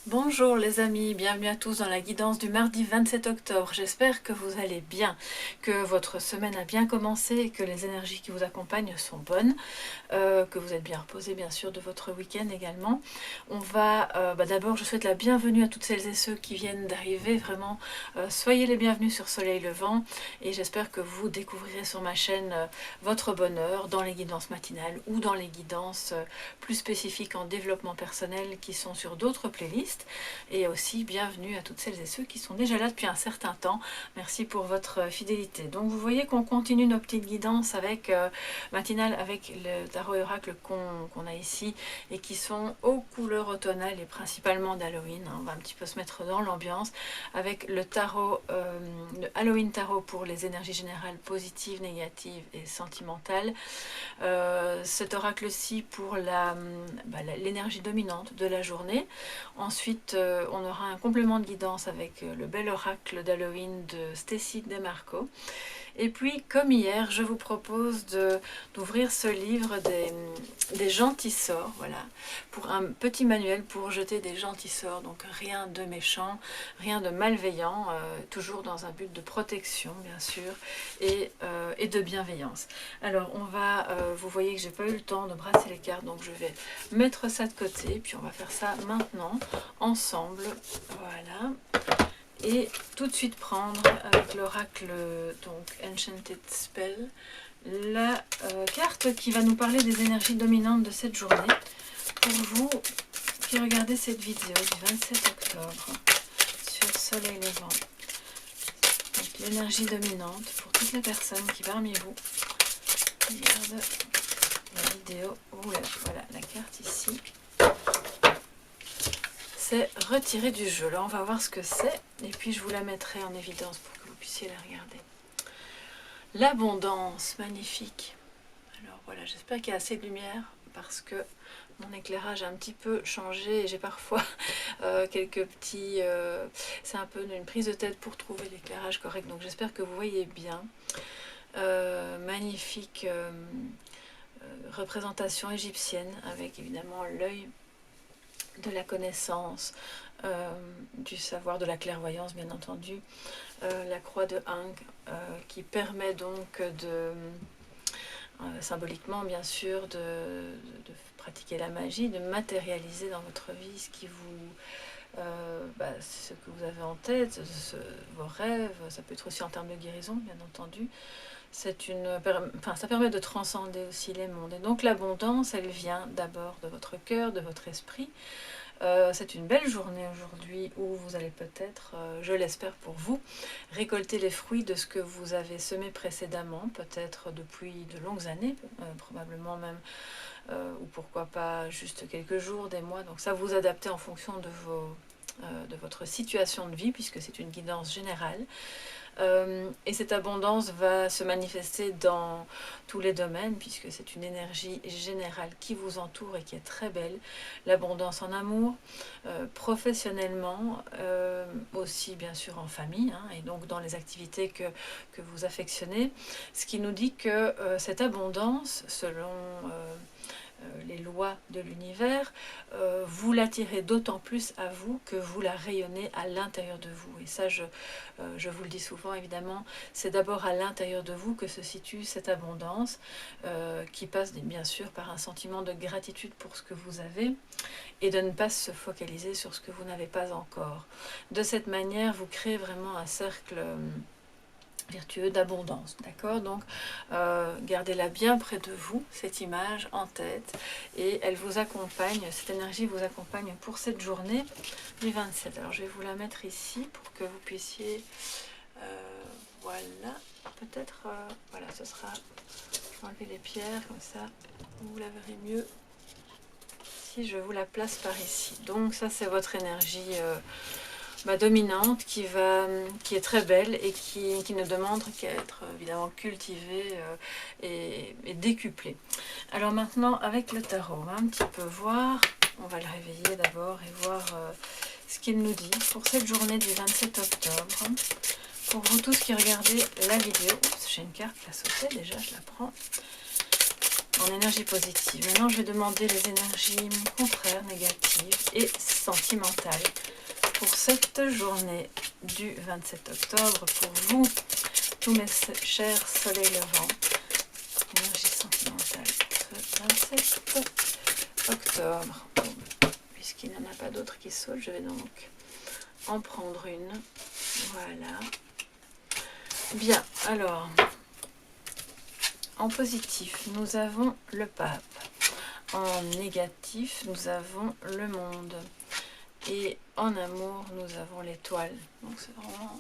Bonjour les amis, bienvenue à tous dans la guidance du mardi 27 octobre. J'espère que vous allez bien, que votre semaine a bien commencé et que les énergies qui vous accompagnent sont bonnes, que vous êtes bien reposés bien sûr de votre week-end également. On va, d'abord je souhaite la bienvenue à toutes celles et ceux qui viennent d'arriver, vraiment soyez les bienvenus sur Soleil Levant et j'espère que vous découvrirez sur ma chaîne votre bonheur dans les guidances matinales ou dans les guidances plus spécifiques en développement personnel qui sont sur d'autres playlists. Et aussi bienvenue à toutes celles et ceux qui sont déjà là depuis un certain temps. Merci pour votre fidélité. Donc vous voyez qu'on continue nos petites guidances avec matinales avec le tarot et oracle qu'on a ici et qui sont aux couleurs automnales et principalement d'Halloween. On va un petit peu se mettre dans l'ambiance avec le tarot, le Halloween tarot pour les énergies générales positives, négatives et sentimentales. Cet oracle-ci pour l'énergie dominante de la journée. Ensuite, on aura un complément de guidance avec le bel oracle d'Halloween de Stacy DeMarco. Et puis, comme hier, je vous propose d'ouvrir ce livre des gentils sorts, voilà, pour un petit manuel pour jeter des gentils sorts, donc rien de méchant, rien de malveillant, toujours dans un but de protection, bien sûr, et de bienveillance. Alors, on va, vous voyez que j'ai pas eu le temps de brasser les cartes, donc je vais mettre ça de côté, puis on va faire ça maintenant, ensemble, voilà. Et tout de suite prendre avec l'oracle donc Enchanted Spell la carte qui va nous parler des énergies dominantes de cette journée pour vous qui regardez cette vidéo du 27 octobre sur Soleil Levant. Donc l'énergie dominante pour toutes les personnes qui parmi vous regardent la vidéo. Voilà la carte ici. C'est retiré du jeu. Là, on va voir ce que c'est. Et puis, je vous la mettrai en évidence pour que vous puissiez la regarder. L'abondance, magnifique. Alors, voilà, j'espère qu'il y a assez de lumière parce que mon éclairage a un petit peu changé et j'ai parfois quelques petits... c'est un peu une prise de tête pour trouver l'éclairage correct. Donc, j'espère que vous voyez bien. Magnifique représentation égyptienne avec évidemment l'œil de la connaissance, du savoir, de la clairvoyance bien entendu, la croix de Ankh qui permet donc de, symboliquement bien sûr, de pratiquer la magie, de matérialiser dans votre vie ce qui vous, ce que vous avez en tête, vos rêves, ça peut être aussi en termes de guérison bien entendu. Ça permet de transcender aussi les mondes. Et donc l'abondance, elle vient d'abord de votre cœur, de votre esprit. C'est une belle journée aujourd'hui où vous allez peut-être, je l'espère pour vous, récolter les fruits de ce que vous avez semé précédemment, peut-être depuis de longues années, probablement même, ou pourquoi pas juste quelques jours, des mois. Donc ça, vous adaptez en fonction de votre situation de vie, puisque c'est une guidance générale. Et cette abondance va se manifester dans tous les domaines puisque c'est une énergie générale qui vous entoure et qui est très belle. L'abondance en amour, professionnellement, aussi bien sûr en famille, hein, et donc dans les activités que vous affectionnez. Ce qui nous dit que cette abondance, selon les lois de l'univers, vous l'attirez d'autant plus à vous que vous la rayonnez à l'intérieur de vous. Et ça, je vous le dis souvent, évidemment, c'est d'abord à l'intérieur de vous que se situe cette abondance, qui passe bien sûr par un sentiment de gratitude pour ce que vous avez et de ne pas se focaliser sur ce que vous n'avez pas encore. De cette manière, vous créez vraiment un cercle vertueux d'abondance, d'accord? Donc gardez-la bien près de vous, cette image en tête, et elle vous accompagne, cette énergie vous accompagne pour cette journée du 27. Alors je vais vous la mettre ici pour que vous puissiez, voilà, peut-être, voilà, ce sera, je vais enlever les pierres, comme ça vous la verrez mieux si je vous la place par ici. Donc ça c'est votre énergie dominante qui est très belle et qui ne demande qu'à être évidemment cultivée et décuplée. Alors maintenant avec le tarot, on va un petit peu voir, on va le réveiller d'abord et voir ce qu'il nous dit pour cette journée du 27 octobre. Pour vous tous qui regardez la vidéo, j'ai une carte qui a sauté déjà, je la prends. en énergie positive. Maintenant, je vais demander les énergies contraires, négatives et sentimentales pour cette journée du 27 octobre. Pour vous, tous mes chers soleils levants, énergie sentimentale pour ce 27 octobre. Puisqu'il n'y en a pas d'autres qui sautent, je vais donc en prendre une. Voilà. Bien, alors, en positif, nous avons le pape. En négatif, nous avons le monde. Et en amour, nous avons l'étoile. Donc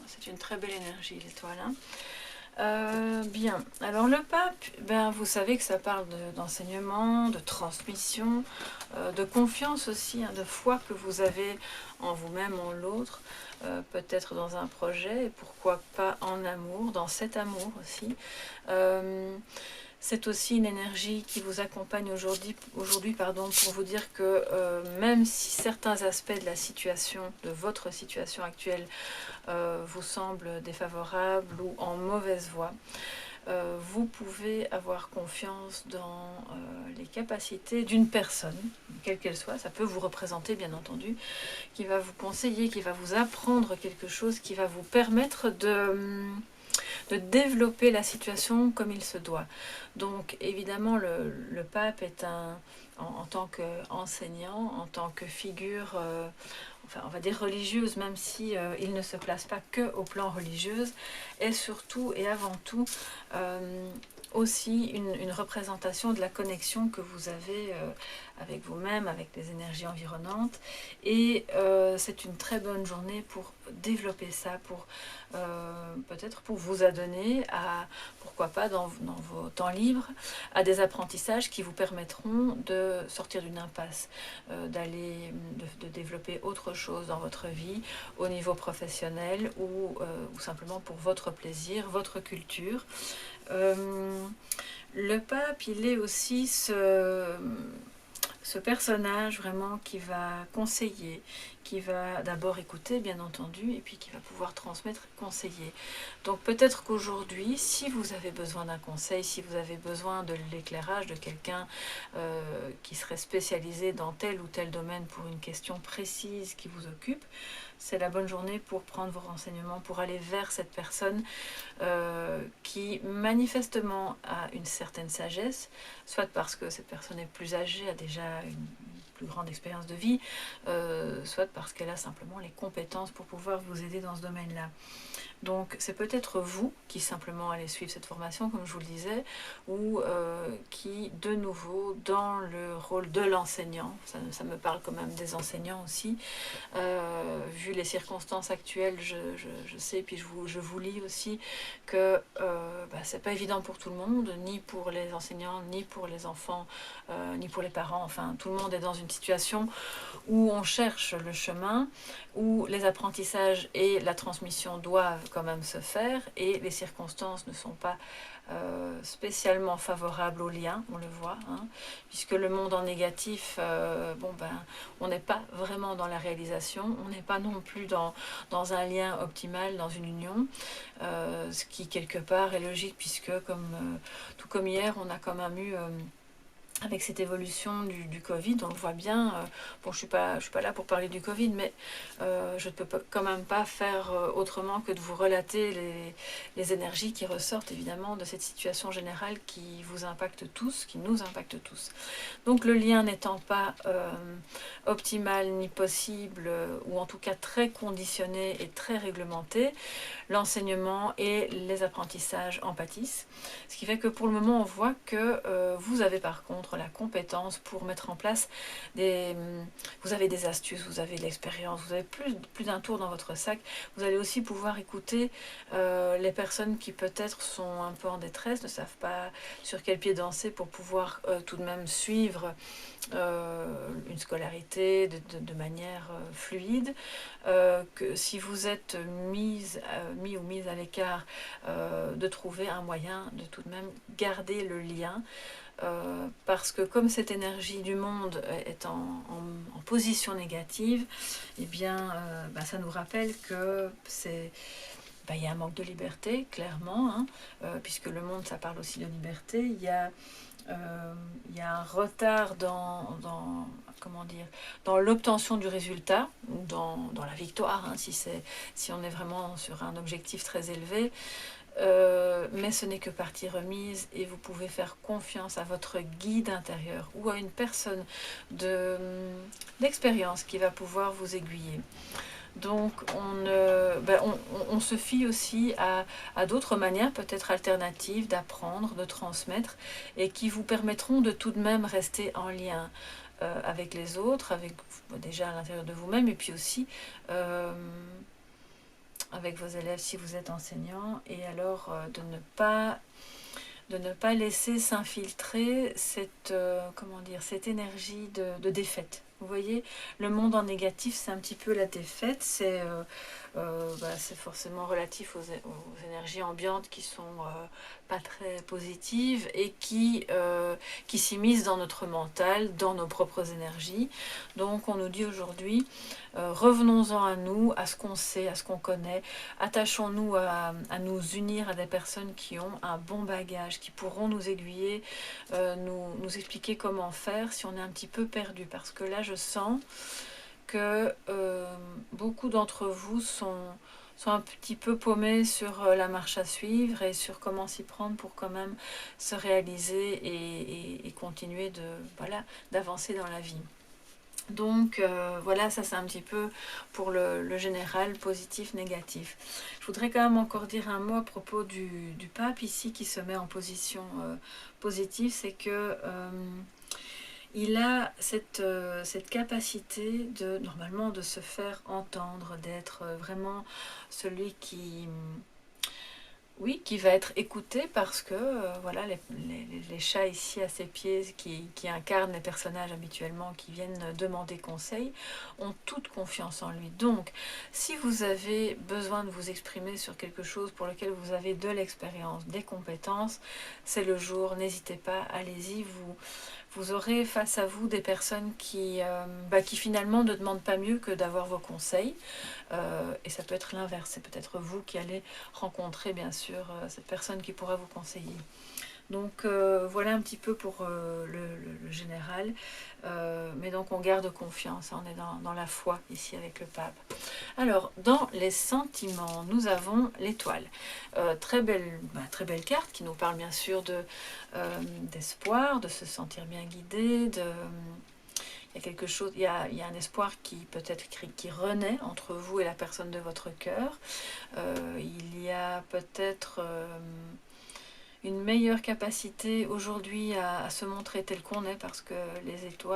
c'est une très belle énergie, l'étoile. Bien, alors le pape, ben, vous savez que ça parle d'enseignement, de transmission, de confiance aussi, de foi que vous avez en vous-même, en l'autre, peut-être dans un projet, et pourquoi pas en amour, dans cet amour aussi. C'est aussi une énergie qui vous accompagne aujourd'hui pour vous dire que même si certains aspects de la situation, de votre situation actuelle, vous semblent défavorables ou en mauvaise voie, vous pouvez avoir confiance dans les capacités d'une personne, quelle qu'elle soit. Ça peut vous représenter, bien entendu, qui va vous conseiller, qui va vous apprendre quelque chose, qui va vous permettre de développer la situation comme il se doit. Donc évidemment le pape est en tant qu'enseignant, en tant que figure, enfin on va dire religieuse, même si il ne se place pas que au plan religieux, est surtout et avant tout aussi une représentation de la connexion que vous avez avec vous-même, avec les énergies environnantes. Et c'est une très bonne journée pour développer ça, pour peut-être pour vous adonner à, pourquoi pas dans vos temps libres, à des apprentissages qui vous permettront de sortir d'une impasse, de développer autre chose dans votre vie, au niveau professionnel ou simplement pour votre plaisir, votre culture. Le pape, il est aussi ce personnage vraiment qui va conseiller, qui va d'abord écouter bien entendu et puis qui va pouvoir transmettre, conseiller. Donc peut-être qu'aujourd'hui, si vous avez besoin d'un conseil, si vous avez besoin de l'éclairage de quelqu'un qui serait spécialisé dans tel ou tel domaine pour une question précise qui vous occupe, c'est la bonne journée pour prendre vos renseignements, pour aller vers cette personne qui manifestement a une certaine sagesse, soit parce que cette personne est plus âgée, a déjà une plus grande expérience de vie, soit parce qu'elle a simplement les compétences pour pouvoir vous aider dans ce domaine-là. Donc c'est peut-être vous qui simplement allez suivre cette formation, comme je vous le disais, ou qui de nouveau dans le rôle de l'enseignant, ça me parle quand même des enseignants aussi, vu les circonstances actuelles, je sais, puis je vous lis aussi que c'est pas évident pour tout le monde, ni pour les enseignants, ni pour les enfants, ni pour les parents, enfin tout le monde est dans une situation où on cherche le chemin, où les apprentissages et la transmission doivent quand même se faire, et les circonstances ne sont pas spécialement favorables au lien, on le voit, puisque le monde en négatif, on n'est pas vraiment dans la réalisation, on n'est pas non plus dans un lien optimal, dans une union, ce qui quelque part est logique, puisque tout comme hier, on a quand même eu avec cette évolution du Covid, on le voit bien. Bon, je suis pas là pour parler du Covid, mais je ne peux quand même pas faire autrement que de vous relater les énergies qui ressortent évidemment de cette situation générale qui vous impacte tous, qui nous impacte tous. Donc le lien n'étant pas optimal ni possible, ou en tout cas très conditionné et très réglementé, l'enseignement et les apprentissages en pâtissent. Ce qui fait que pour le moment, on voit que vous avez par contre la compétence pour mettre en place vous avez des astuces, vous avez de l'expérience, vous avez plus d'un tour dans votre sac. Vous allez aussi pouvoir écouter les personnes qui peut-être sont un peu en détresse, ne savent pas sur quel pied danser pour pouvoir tout de même suivre une scolarité de manière fluide, que si vous êtes mis ou mise à l'écart, de trouver un moyen de tout de même garder le lien, parce que comme cette énergie du monde est en position négative, eh bien ça nous rappelle que il y a un manque de liberté, clairement, puisque le monde, ça parle aussi de liberté. Il y a il y a un retard comment dire, dans l'obtention du résultat, ou dans la victoire, hein, si on est vraiment sur un objectif très élevé. Mais ce n'est que partie remise et vous pouvez faire confiance à votre guide intérieur ou à une personne d'expérience qui va pouvoir vous aiguiller. Donc on se fie aussi à d'autres manières peut-être alternatives d'apprendre, de transmettre et qui vous permettront de tout de même rester en lien avec les autres, avec déjà à l'intérieur de vous-même et puis aussi avec vos élèves si vous êtes enseignant, et alors de ne pas laisser s'infiltrer comment dire, cette énergie de défaite. Vous voyez, le monde en négatif, c'est un petit peu la défaite, c'est forcément relatif aux énergies ambiantes qui sont pas très positives et qui s'immiscent dans notre mental, dans nos propres énergies. Donc on nous dit aujourd'hui, revenons-en à nous, à ce qu'on sait, à ce qu'on connaît, attachons-nous à nous unir à des personnes qui ont un bon bagage, qui pourront nous aiguiller, nous expliquer comment faire si on est un petit peu perdu. Parce que là, je sens que beaucoup d'entre vous sont un petit peu paumés sur la marche à suivre et sur comment s'y prendre pour quand même se réaliser et continuer d'avancer dans la vie. Donc voilà, ça c'est un petit peu pour le général, positif, négatif. Je voudrais quand même encore dire un mot à propos du pape ici qui se met en position positive, c'est que il a cette capacité normalement de se faire entendre, d'être vraiment celui qui va être écouté parce que voilà, les chats ici à ses pieds qui incarnent les personnages habituellement qui viennent demander conseil ont toute confiance en lui. Donc si vous avez besoin de vous exprimer sur quelque chose pour lequel vous avez de l'expérience, des compétences, c'est le jour, n'hésitez pas, allez-y, vous aurez face à vous des personnes qui finalement ne demandent pas mieux que d'avoir vos conseils. Et ça peut être l'inverse, c'est peut-être vous qui allez rencontrer bien sûr cette personne qui pourra vous conseiller. Donc voilà un petit peu pour le général. Mais donc on garde confiance, on est dans la foi ici avec le pape. Alors dans les sentiments, nous avons l'étoile. Très belle carte qui nous parle bien sûr d'espoir, de se sentir bien guidé, il y a quelque chose, il y a un espoir qui peut-être qui renaît entre vous et la personne de votre cœur. Il y a peut-être une meilleure capacité aujourd'hui à se montrer tel qu'on est, parce que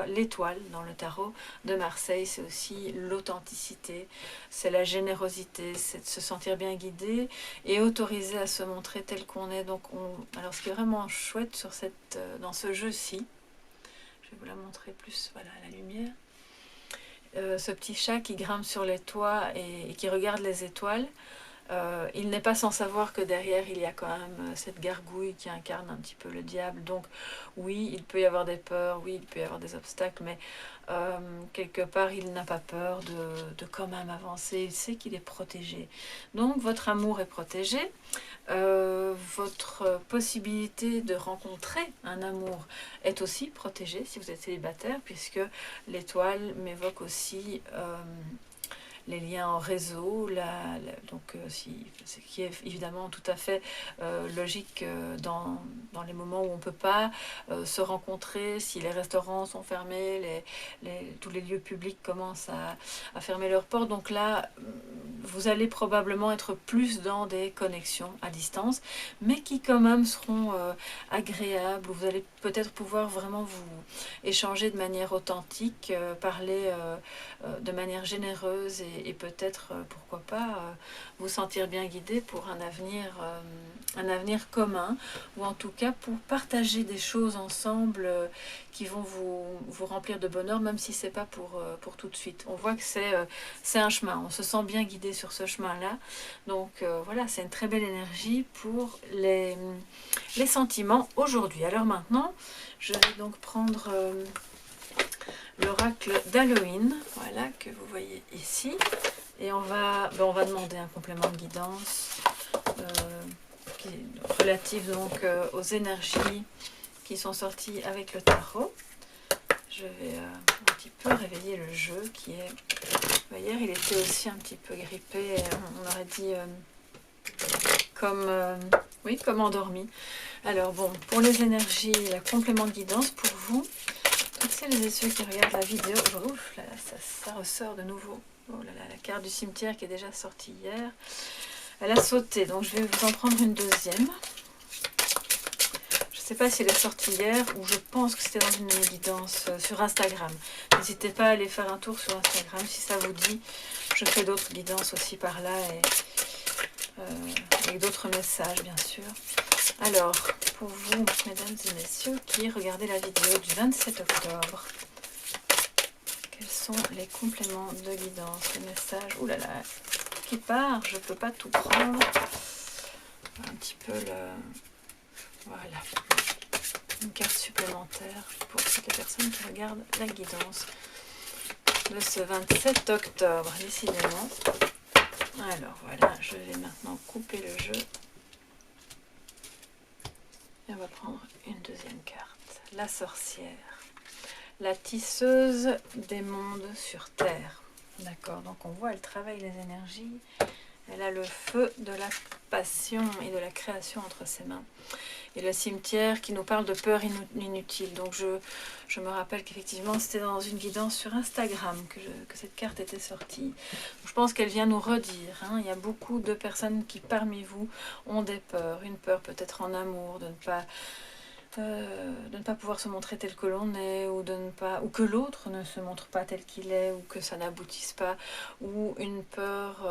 l'étoile dans le tarot de Marseille, c'est aussi l'authenticité, c'est la générosité, c'est de se sentir bien guidé et autorisé à se montrer tel qu'on est. Donc alors ce qui est vraiment chouette dans ce jeu-ci, je vais vous la montrer plus, voilà, à la lumière. Ce petit chat qui grimpe sur les toits et qui regarde les étoiles, il n'est pas sans savoir que derrière il y a quand même cette gargouille qui incarne un petit peu le diable. Donc oui, il peut y avoir des peurs, oui, il peut y avoir des obstacles, mais quelque part il n'a pas peur de quand même avancer. Il sait qu'il est protégé. Donc votre amour est protégé. Votre possibilité de rencontrer un amour est aussi protégée si vous êtes célibataire, puisque l'étoile m'évoque aussi les liens en réseau, donc ce qui est évidemment tout à fait logique dans les moments où on ne peut pas se rencontrer, si les restaurants sont fermés, tous les lieux publics commencent à fermer leurs portes. Donc là, vous allez probablement être plus dans des connexions à distance, mais qui quand même seront agréables, où vous allez peut-être pouvoir vraiment vous échanger de manière authentique, parler de manière généreuse et peut-être, pourquoi pas, vous sentir bien guidé pour un avenir commun, ou en tout cas pour partager des choses ensemble qui vont vous remplir de bonheur, même si c'est pas pour tout de suite. On voit que c'est un chemin, on se sent bien guidé sur ce chemin-là. Donc voilà, c'est une très belle énergie pour les sentiments aujourd'hui. Alors maintenant, je vais donc prendre l'oracle d'Halloween, voilà, que vous voyez ici, et on va demander un complément de guidance qui est relatif donc aux énergies qui sont sortis avec le tarot. Je vais un petit peu réveiller le jeu qui est... Hier, il était aussi un petit peu grippé, on aurait dit comme, oui, comme endormi. Alors bon, pour les énergies, la complément de guidance pour vous, toutes celles et ceux qui regardent la vidéo, ouf, là, ça ressort de nouveau. Oh là là, la carte du cimetière qui est déjà sortie hier, elle a sauté, donc je vais vous en prendre une deuxième. Je ne sais pas si elle est sortie hier ou je pense que c'était dans une guidance sur Instagram. N'hésitez pas à aller faire un tour sur Instagram si ça vous dit. Je fais d'autres guidances aussi par là et avec d'autres messages bien sûr. Alors, pour vous, mesdames et messieurs, qui regardez la vidéo du 27 octobre, quels sont les compléments de guidance, les messages? Ouh là là, qui part, je ne peux pas tout prendre. Un petit peu le... Voilà. Une carte supplémentaire pour toutes les personnes qui regardent la guidance de ce 27 octobre, décidément. Alors voilà, je vais maintenant couper le jeu. Et on va prendre une deuxième carte. La sorcière. La tisseuse des mondes sur Terre. D'accord, donc on voit, elle travaille les énergies. Elle a le feu de la passion et de la création entre ses mains. Et le cimetière qui nous parle de peur inutile. Donc je me rappelle qu'effectivement c'était dans une guidance sur Instagram que cette carte était sortie. Donc je pense qu'elle vient nous redire. Hein, il y a beaucoup de personnes qui parmi vous ont des peurs. Une peur peut-être en amour, de ne pas pouvoir se montrer tel que l'on est, ou que l'autre ne se montre pas tel qu'il est, ou que ça n'aboutisse pas, ou une peur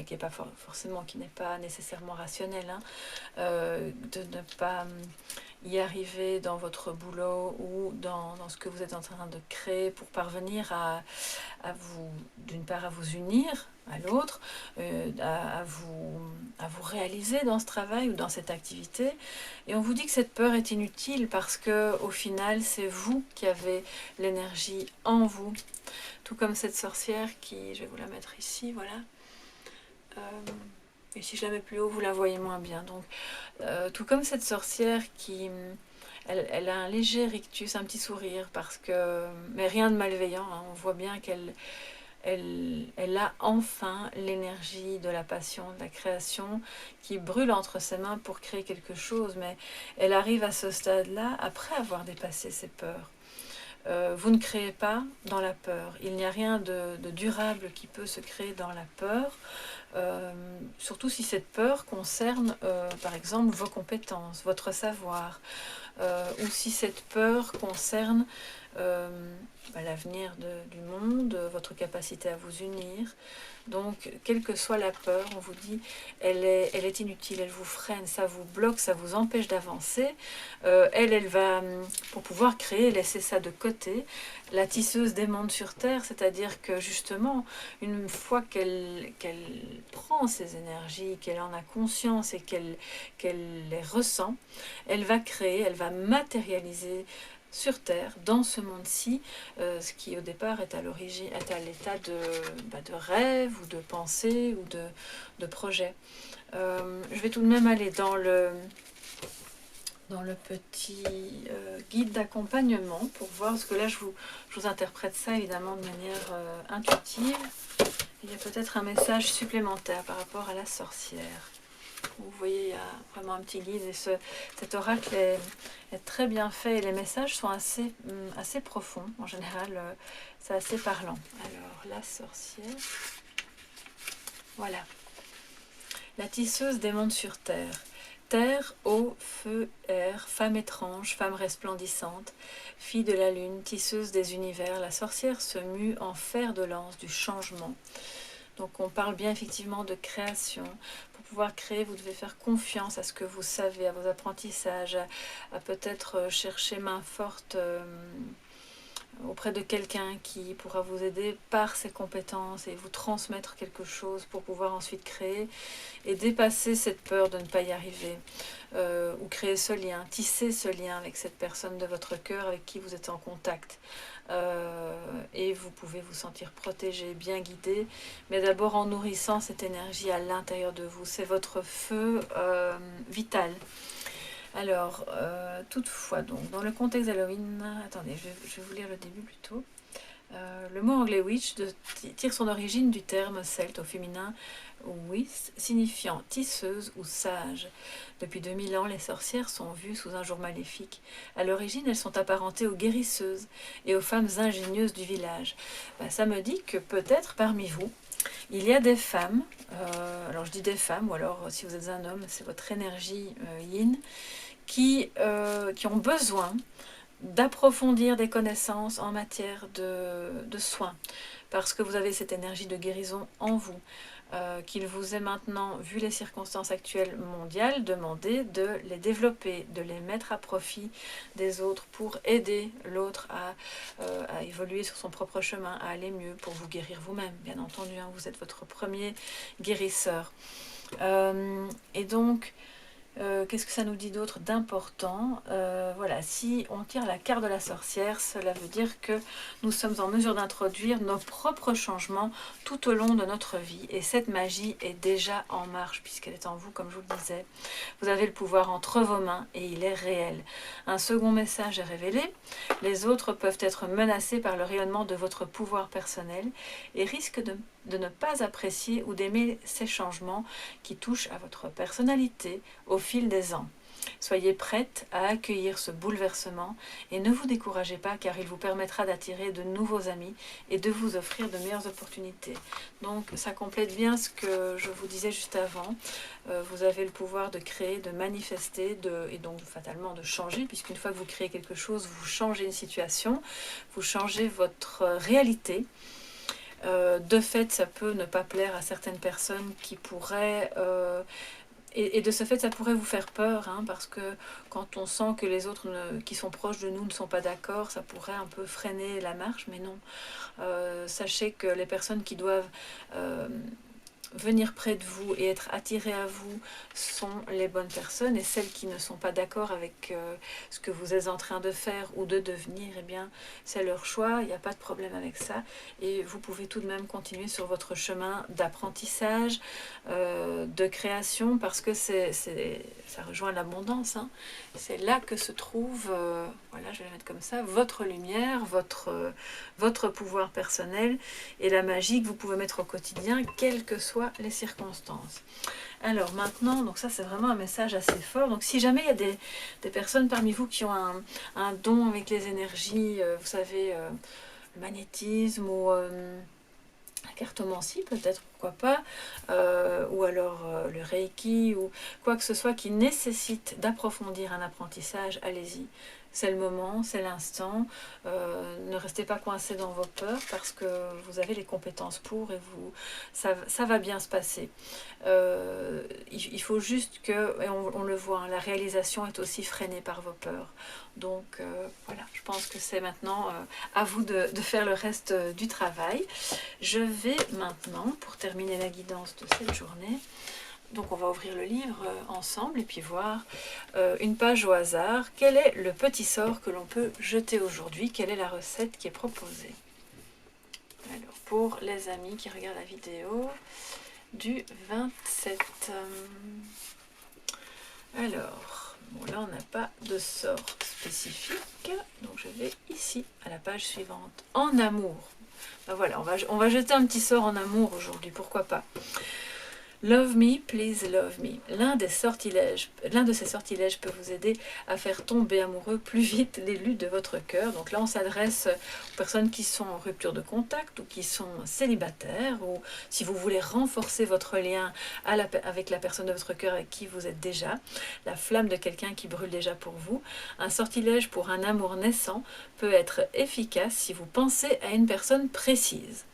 qui n'est pas forcément, qui n'est pas nécessairement rationnelle, hein, de ne pas y arriver dans votre boulot ou dans ce que vous êtes en train de créer pour parvenir à vous, d'une part à vous unir à l'autre, à vous réaliser dans ce travail ou dans cette activité. Et on vous dit que cette peur est inutile parce que au final c'est vous qui avez l'énergie en vous, tout comme cette sorcière qui, je vais vous la mettre ici, voilà, et si je la mets plus haut vous la voyez moins bien. Donc tout comme cette sorcière qui elle a un léger rictus, un petit sourire, mais rien de malveillant, hein. On voit bien elle a enfin l'énergie de la passion, de la création qui brûle entre ses mains pour créer quelque chose, mais elle arrive à ce stade-là après avoir dépassé ses peurs. Vous ne créez pas dans la peur. Il n'y a rien de durable qui peut se créer dans la peur, surtout si cette peur concerne, par exemple, vos compétences, votre savoir, ou si cette peur concerne l'avenir du monde, votre capacité à vous unir. Donc, quelle que soit la peur, on vous dit, elle est inutile, elle vous freine, ça vous bloque, ça vous empêche d'avancer. Elle va, pour pouvoir créer, laisser ça de côté. La tisseuse des mondes sur Terre, c'est-à-dire que justement, une fois qu'elle prend ces énergies, qu'elle en a conscience et qu'elle les ressent, elle va créer, elle va matérialiser sur Terre, dans ce monde-ci, ce qui au départ est à l'origine, est à l'état de rêve ou de pensée ou de projet. Je vais tout de même aller dans le petit guide d'accompagnement pour voir, parce que là je vous interprète ça évidemment de manière intuitive. Il y a peut-être un message supplémentaire par rapport à la sorcière. Vous voyez, il y a vraiment un petit guide et cet oracle est très bien fait et les messages sont assez profonds. En général, c'est assez parlant. Alors, la sorcière. Voilà. La tisseuse des mondes sur Terre. Terre, eau, feu, air, femme étrange, femme resplendissante, fille de la lune, tisseuse des univers, la sorcière se mue en fer de lance du changement. Donc on parle bien effectivement de création. Pour pouvoir créer, vous devez faire confiance à ce que vous savez, à vos apprentissages, à peut-être chercher main forte auprès de quelqu'un qui pourra vous aider par ses compétences et vous transmettre quelque chose pour pouvoir ensuite créer et dépasser cette peur de ne pas y arriver, ou créer ce lien, tisser ce lien avec cette personne de votre cœur avec qui vous êtes en contact. Et vous pouvez vous sentir protégé, bien guidé, mais d'abord en nourrissant cette énergie à l'intérieur de vous. C'est votre feu vital. Alors, toutefois, donc, dans le contexte d'Halloween, attendez, je vais vous lire le début plutôt. Le mot anglais witch tire son origine du terme celte au féminin wis, signifiant tisseuse ou sage. Depuis 2000 ans, les sorcières sont vues sous un jour maléfique. À l'origine, elles sont apparentées aux guérisseuses et aux femmes ingénieuses du village. Ça me dit que peut-être parmi vous, il y a des femmes, alors je dis des femmes, ou alors si vous êtes un homme, c'est votre énergie yin, qui ont besoin d'approfondir des connaissances en matière de soins, parce que vous avez cette énergie de guérison en vous, qu'il vous est maintenant, vu les circonstances actuelles mondiales, demandé de les développer, de les mettre à profit des autres pour aider l'autre à évoluer sur son propre chemin, à aller mieux, pour vous guérir vous-même, bien entendu, hein, vous êtes votre premier guérisseur. Et donc, qu'est-ce que ça nous dit d'autre d'important? Voilà, si on tire la carte de la sorcière, cela veut dire que nous sommes en mesure d'introduire nos propres changements tout au long de notre vie. Et cette magie est déjà en marche, puisqu'elle est en vous, comme je vous le disais. Vous avez le pouvoir entre vos mains et il est réel. Un second message est révélé. Les autres peuvent être menacés par le rayonnement de votre pouvoir personnel et risquent de ne pas apprécier ou d'aimer ces changements qui touchent à votre personnalité au fil des ans. Soyez prête à accueillir ce bouleversement et ne vous découragez pas car il vous permettra d'attirer de nouveaux amis et de vous offrir de meilleures opportunités. Donc ça complète bien ce que je vous disais juste avant. Vous avez le pouvoir de créer, de manifester et donc fatalement de changer, puisqu'une fois que vous créez quelque chose, vous changez une situation, vous changez votre réalité. De fait, ça peut ne pas plaire à certaines personnes qui pourraient... Et de ce fait, ça pourrait vous faire peur, hein, parce que quand on sent que les autres qui sont proches de nous ne sont pas d'accord, ça pourrait un peu freiner la marche, mais non. Sachez que les personnes qui doivent venir près de vous et être attirées à vous sont les bonnes personnes, et celles qui ne sont pas d'accord avec ce que vous êtes en train de faire ou de devenir, eh bien c'est leur choix, il n'y a pas de problème avec ça, et vous pouvez tout de même continuer sur votre chemin d'apprentissage, de création, parce que ça rejoint l'abondance, hein. C'est là que se trouve, voilà, je vais la mettre comme ça, votre lumière, votre pouvoir personnel et la magie que vous pouvez mettre au quotidien, quelles que soient les circonstances. Alors maintenant, donc ça c'est vraiment un message assez fort. Donc si jamais il y a des personnes parmi vous qui ont un don avec les énergies, vous savez, le magnétisme ou la cartomancie peut-être, pourquoi pas, ou alors le reiki, ou quoi que ce soit qui nécessite d'approfondir un apprentissage, allez-y. C'est le moment, c'est l'instant. Ne restez pas coincé dans vos peurs parce que vous avez les compétences pour et ça va bien se passer. Il faut juste que, et on le voit, hein, la réalisation est aussi freinée par vos peurs. Donc voilà, je pense que c'est maintenant à vous de faire le reste du travail. Je vais maintenant, pour terminer la guidance de cette journée, donc on va ouvrir le livre ensemble et puis voir une page au hasard. Quel est le petit sort que l'on peut jeter aujourd'hui? Quelle est la recette qui est proposée? Alors pour les amis qui regardent la vidéo du 27. Alors, bon là on n'a pas de sort spécifique, donc je vais ici à la page suivante. En amour. Ben voilà, on va jeter un petit sort en amour aujourd'hui, pourquoi pas. Love me, please love me. L'un de ces sortilèges peut vous aider à faire tomber amoureux plus vite l'élu de votre cœur. Donc là, on s'adresse aux personnes qui sont en rupture de contact ou qui sont célibataires, ou si vous voulez renforcer votre lien avec la personne de votre cœur avec qui vous êtes déjà, la flamme de quelqu'un qui brûle déjà pour vous. Un sortilège pour un amour naissant peut être efficace si vous pensez à une personne précise.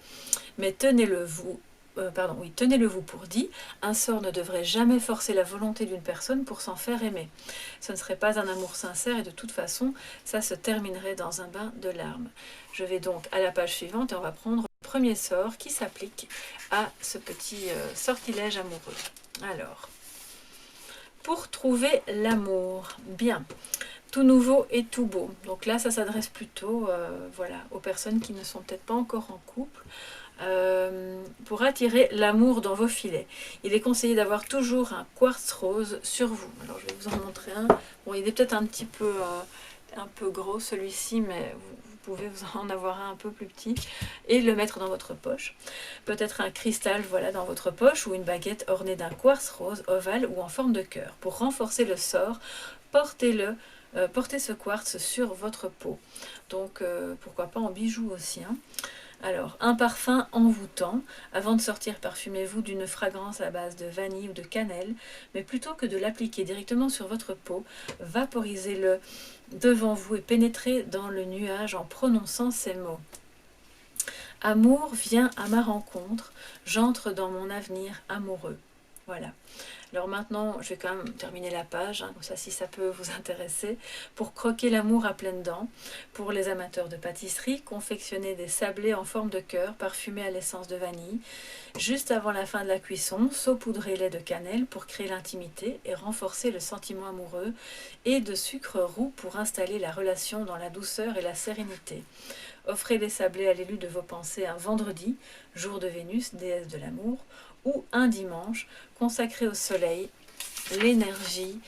Mais tenez-le-vous pour dit, un sort ne devrait jamais forcer la volonté d'une personne pour s'en faire aimer. Ce ne serait pas un amour sincère et de toute façon, ça se terminerait dans un bain de larmes. Je vais donc à la page suivante et on va prendre le premier sort qui s'applique à ce petit sortilège amoureux. Alors, pour trouver l'amour, bien, tout nouveau et tout beau. Donc là, ça s'adresse plutôt voilà, aux personnes qui ne sont peut-être pas encore en couple. pour attirer l'amour dans vos filets. Il est conseillé d'avoir toujours un quartz rose sur vous. Alors je vais vous en montrer un. Bon, il est peut-être un peu gros celui-ci, mais vous pouvez vous en avoir un peu plus petit et le mettre dans votre poche. Peut-être un cristal, voilà, dans votre poche ou une baguette ornée d'un quartz rose ovale ou en forme de cœur. Pour renforcer le sort, portez ce quartz sur votre peau. Donc pourquoi pas en bijoux aussi, hein. Alors, un parfum envoûtant. Avant de sortir, parfumez-vous d'une fragrance à base de vanille ou de cannelle, mais plutôt que de l'appliquer directement sur votre peau, vaporisez-le devant vous et pénétrez dans le nuage en prononçant ces mots. Amour vient à ma rencontre, j'entre dans mon avenir amoureux. Voilà. Alors maintenant, je vais quand même terminer la page, hein, comme ça si ça peut vous intéresser. Pour croquer l'amour à pleines dents, pour les amateurs de pâtisserie, confectionnez des sablés en forme de cœur parfumés à l'essence de vanille. Juste avant la fin de la cuisson, saupoudrez-les de cannelle pour créer l'intimité et renforcer le sentiment amoureux, et de sucre roux pour installer la relation dans la douceur et la sérénité. Offrez les sablés à l'élu de vos pensées un vendredi, jour de Vénus, déesse de l'amour, ou un dimanche consacré au soleil, l'énergie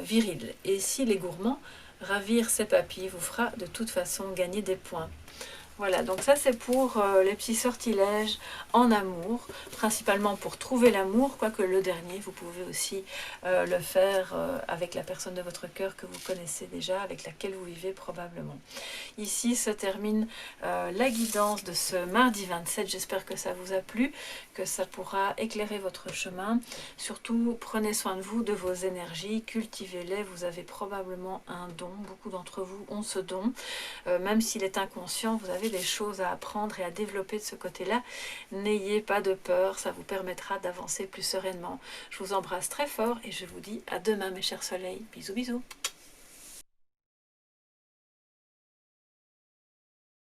virile. Et s'il est gourmand, ravir ses papilles vous fera de toute façon gagner des points. Voilà, donc ça c'est pour les petits sortilèges en amour, principalement pour trouver l'amour, quoique le dernier, vous pouvez aussi le faire avec la personne de votre cœur que vous connaissez déjà, avec laquelle vous vivez probablement. Ici se termine la guidance de ce mardi 27, j'espère que ça vous a plu, que ça pourra éclairer votre chemin. Surtout, prenez soin de vous, de vos énergies, cultivez-les, vous avez probablement un don, beaucoup d'entre vous ont ce don, même s'il est inconscient, vous avez des choses à apprendre et à développer de ce côté-là. N'ayez pas de peur, ça vous permettra d'avancer plus sereinement. Je vous embrasse très fort et je vous dis à demain mes chers soleils. Bisous bisous.